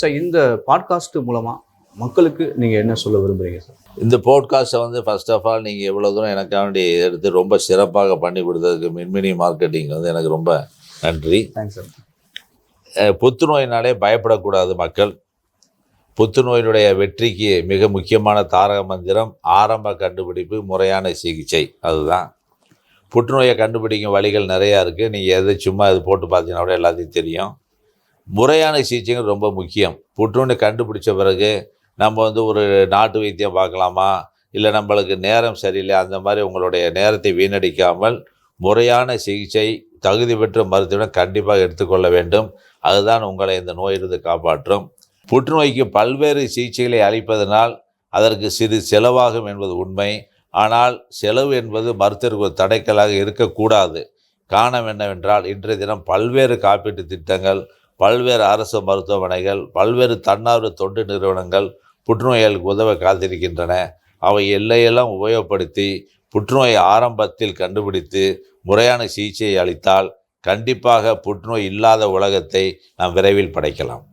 Sir இந்த podcast மூலமாக மக்களுக்கு நீங்கள் என்ன சொல்ல விரும்புகிறீங்க சார்? இந்த போட்காஸ்ட்டை ஃபர்ஸ்ட் ஆஃப் ஆல் நீங்கள் எவ்வளோ தூரம் எனக்காண்டி எடுத்து ரொம்ப சிறப்பாக பண்ணி கொடுத்ததுக்கு மின்மினி மார்க்கெட்டிங் எனக்கு ரொம்ப நன்றி. Thanks sir. புத்துநோயினாலே பயப்படக்கூடாது மக்கள். புத்துநோயினுடைய வெற்றிக்கு மிக முக்கியமான தாரக மந்திரம் ஆரம்ப கண்டுபிடிப்பு, முறையான சிகிச்சை. அதுதான் புற்றுநோயை கண்டுபிடிக்கும் வழிகள் நிறையா இருக்குது. நீங்கள் எதை சும்மா இது போட்டு பார்த்தீங்கன்னா கூட எல்லாத்தையும் தெரியும். முறையான சிகிச்சைகள் ரொம்ப முக்கியம். புற்றுநோய் கண்டுபிடிச்ச பிறகு நம்ம ஒரு நாட்டு வைத்தியம் பார்க்கலாமா, இல்லை நம்மளுக்கு நேரம் சரியில்லை, அந்த மாதிரி உங்களுடைய நேரத்தை வீணடிக்காமல் முறையான சிகிச்சை தகுதி பெற்ற மருத்துவம் கண்டிப்பாக எடுத்துக்கொள்ள வேண்டும். அதுதான் உங்களை இந்த நோயிலிருந்து காப்பாற்றும். புற்றுநோய்க்கு பல்வேறு சிகிச்சைகளை அளிப்பதனால் அதற்கு சிறு செலவாகும் என்பது உண்மை. ஆனால் செலவு என்பது மருத்துவருக்கு ஒரு தடைக்கலாக இருக்கக்கூடாது. காரணம் என்னவென்றால் இன்றைய தினம் பல்வேறு காப்பீட்டு திட்டங்கள், பல்வேறு அரசு மருத்துவமனைகள், பல்வேறு தன்னார்வ தொண்டு நிறுவனங்கள் புற்றுநோய்களுக்கு உதவ காத்திருக்கின்றன. அவை எல்லையெல்லாம் உபயோகப்படுத்தி புற்றுநோயை ஆரம்பத்தில் கண்டுபிடித்து முறையான சிகிச்சையை அளித்தால் கண்டிப்பாக புற்றுநோய் இல்லாத உலகத்தை நாம் விரைவில் படைக்கலாம்.